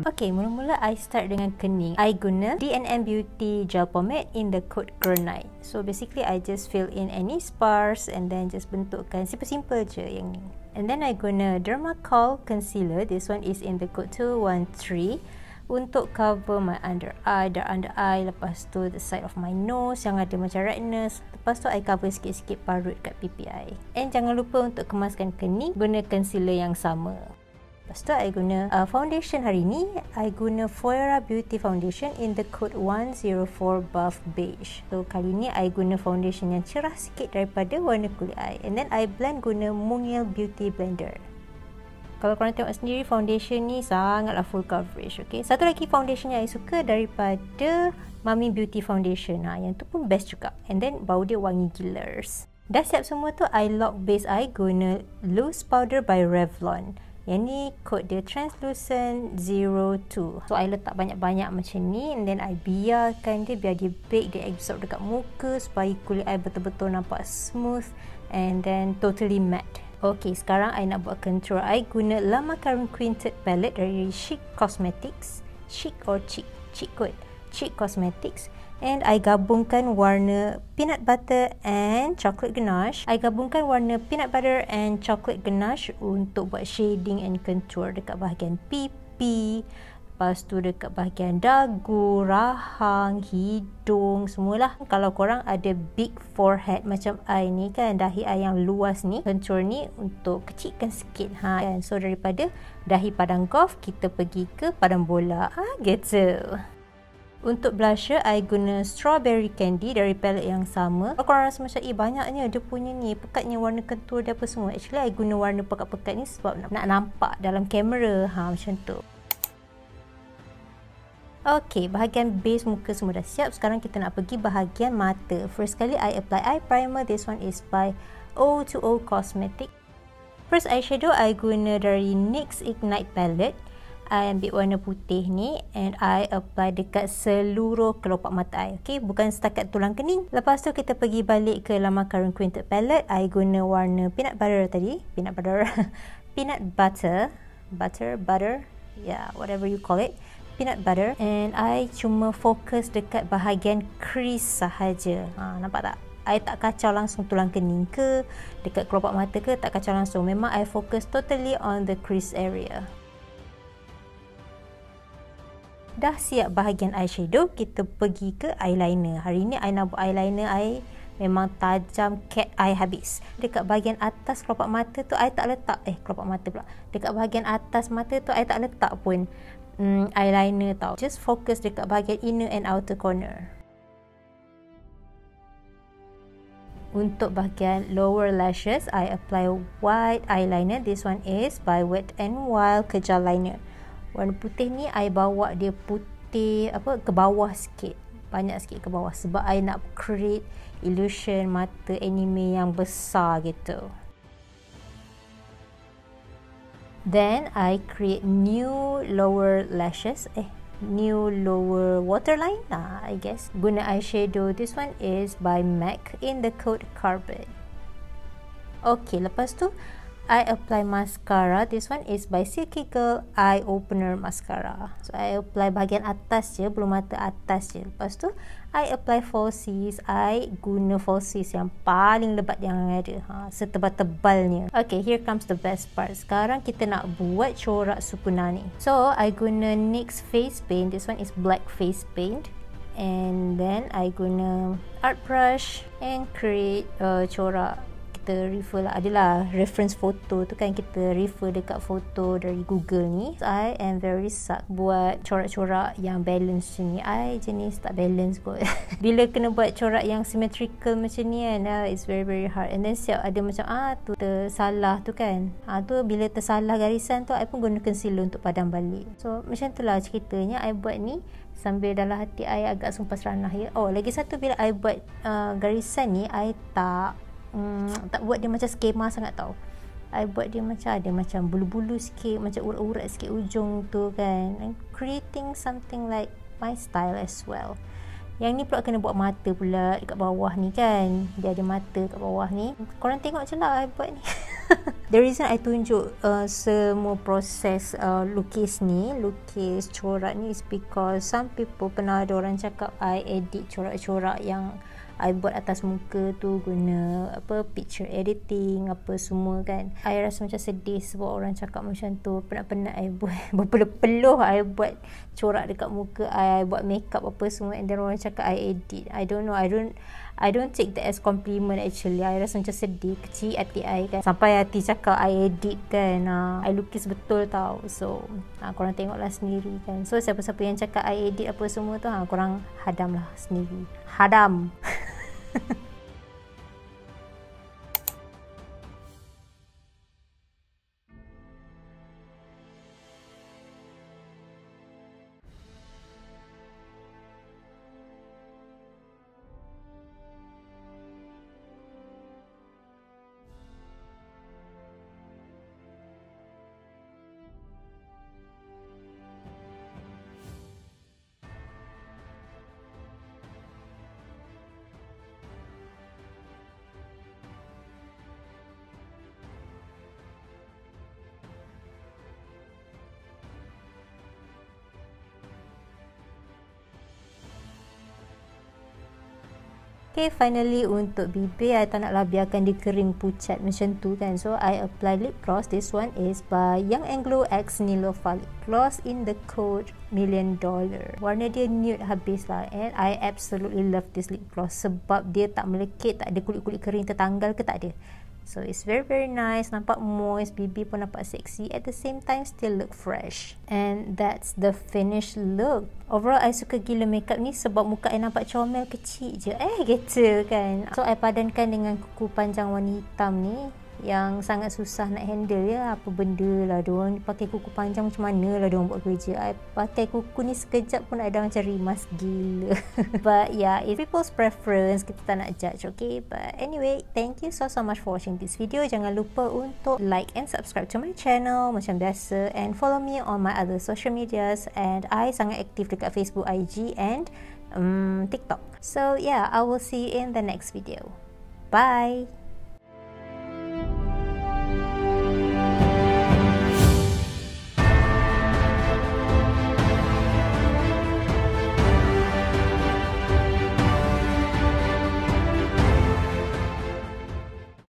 Okay, mula-mula I start dengan kening. I guna D&M Beauty Gel Pomade in the coat Girl Night. So basically I just fill in any spars and then just bentukkan simple-simple je yang ni. And then I guna Dermacol Concealer. This one is in the coat 213 untuk cover my under eye, lepas tu the side of my nose yang ada macam redness. Lepas tu I cover sikit-sikit parut kat pipi I. And jangan lupa untuk kemaskan kening, guna concealer yang sama. Lepas tu I guna foundation hari ni. I guna Phoera Beauty Foundation in the coat 104 Buff Beige. So kali ni I guna foundation yang cerah sikit daripada warna kulit I. And then I blend guna Mungil Beauty Blender. Kalau korang tengok sendiri, foundation ni sangatlah full coverage. Okay. Satu lagi foundation yang I suka daripada Mami Beauty Foundation. Yang tu pun best juga. And then bau dia wangi gilers. Dah siap semua tu, I lock base I guna Loose Powder by Revlon. Yang ni coat dia Translucent 02. So I letak banyak-banyak macam ni, and then I biarkan dia biar dia bake, dia absorb dekat muka supaya kulit I betul-betul nampak smooth and then totally matte. Okay, sekarang I nak buat contour. I guna Lama Karim Quintet palette dari Chic Cosmetics. Chic or Chic? Chic kot. Chic Cosmetics. And I gabungkan warna Peanut Butter and Chocolate Ganache. I gabungkan warna Peanut Butter and Chocolate Ganache untuk buat shading and contour dekat bahagian pipi, lepas tu dekat bahagian dagu, rahang, hidung, semualah. Kalau korang ada big forehead macam I ni kan, dahi I yang luas ni, contour ni untuk kecilkan sikit kan. So daripada dahi padang golf, kita pergi ke padang bola. Gitu. Untuk blusher, I guna Strawberry Candy dari palette yang sama. Kalau korang rasa macam, banyaknya dia punya ni, pekatnya warna contour dia apa semua. Actually, I guna warna pekat-pekat ni sebab nak nampak dalam kamera. Macam tu. Okay, bahagian base muka semua dah siap. Sekarang kita nak pergi bahagian mata. First kali, I apply eye primer. This one is by O2O Cosmetics. First eyeshadow, I guna dari NYX Ignite palette. I ambil warna putih ni and I apply dekat seluruh kelopak mata I. Okay, bukan setakat tulang kening. Lepas tu kita pergi balik ke Lama Karim Quintet palette. I guna warna peanut butter tadi. Peanut butter. Yeah, whatever you call it. Peanut butter. And I cuma fokus dekat bahagian crease sahaja. Nampak tak? I tak kacau langsung tulang kening ke, dekat kelopak mata ke, tak kacau langsung. Memang I fokus totally on the crease area. Dah siap bahagian eyeshadow, kita pergi ke eyeliner. Hari ni I nak buat eyeliner I memang tajam cat eye habis. Dekat bahagian atas kelopak mata tu I tak letak, kelopak mata pula. Dekat bahagian atas mata tu I tak letak pun eyeliner tau. Just fokus dekat bahagian inner and outer corner. Untuk bahagian lower lashes, I apply white eyeliner. This one is by Wet n Wild Kejal Liner. Warna putih ni I bawa dia putih ke bawah sikit, banyak sikit ke bawah sebab I nak create illusion mata anime yang besar gitu. Then I create new lower lashes, new lower waterline I guess. Guna eyeshadow. This one is by MAC in the coat Carbon. Okay, lepas tu I apply mascara. This one is by Silky Girl Eye Opener mascara. So I apply bahagian atas je, bulu mata atas je. Lepas tu I apply falsies. I guna falsies yang paling lebat yang ada, setebal-tebalnya. Okay, here comes the best part. Sekarang kita nak buat corak SUKUNA ni. So I guna NYX face paint. This one is black face paint. And then I guna art brush and create corak. Kita refer lah, adalah reference foto tu kan, kita refer dekat foto dari Google ni. So, I am very suck buat corak-corak yang balance macam ni. I jenis tak balance kot. Bila kena buat corak yang symmetrical macam ni kan, it's very very hard. And then siap ada macam tu tersalah tu kan. Tu bila tersalah garisan tu, I pun guna concealer untuk padam balik. So macam tu lah ceritanya I buat ni. Sambil dalam hati I agak sumpah seranah ya. Lagi satu, bila I buat garisan ni, I tak buat dia macam skema sangat tau. I buat dia macam ada macam bulu-bulu sikit, macam urat-urat sikit ujung tu kan. I'm creating something like my style as well. Yang ni pula kena buat mata pula dekat bawah ni kan. Dia ada mata kat bawah ni. Korang tengok je lah I buat ni. The reason I tunjuk semua proses lukis corak ni is because some people pernah ada orang cakap I edit corak-corak yang I buat atas muka tu guna picture editing apa semua kan. I rasa macam sedih sebab orang cakap macam tu. Penat-penat I buat berpeluh I buat corak dekat muka I buat makeup apa semua, and then orang cakap I edit. I don't know, I don't take that as compliment actually. I rasa macam sedih, kecil hati I kan, sampai hati cakap I edit kan. I lukis betul tau. So korang tengoklah sendiri kan. So siapa-siapa yang cakap I edit apa semua tu, korang hadam lah sendiri. Hadam. Okay, finally untuk bibir, I tak naklah biarkan dia kering pucat macam tu kan. So I apply lip gloss. This one is by Young and Glow X Neelofa lip gloss in the code $1 million. Warna dia nude habis lah, and I absolutely love this lip gloss sebab dia tak melekit, tak ada kulit-kulit kering tertanggal ke, tak ada. So it's very very nice, nampak moist, bibir pun nampak seksi, at the same time still look fresh. And that's the finished look. Overall I suka gila makeup ni sebab muka I nampak comel kecil je gitu kan. So I padankan dengan kuku panjang warna hitam ni yang sangat susah nak handle ya. Apa benda lah diorang pakai kuku panjang, macam mana lah diorang buat kerja. I pakai kuku ni sekejap pun I dah macam rimas gila. But yeah, it's people's preference, kita tak nak judge, okay. But anyway, thank you so much for watching this video. Jangan lupa untuk like and subscribe to my channel macam biasa, and follow me on my other social medias. And I sangat aktif dekat Facebook, IG and TikTok. So yeah, I will see you in the next video. Bye.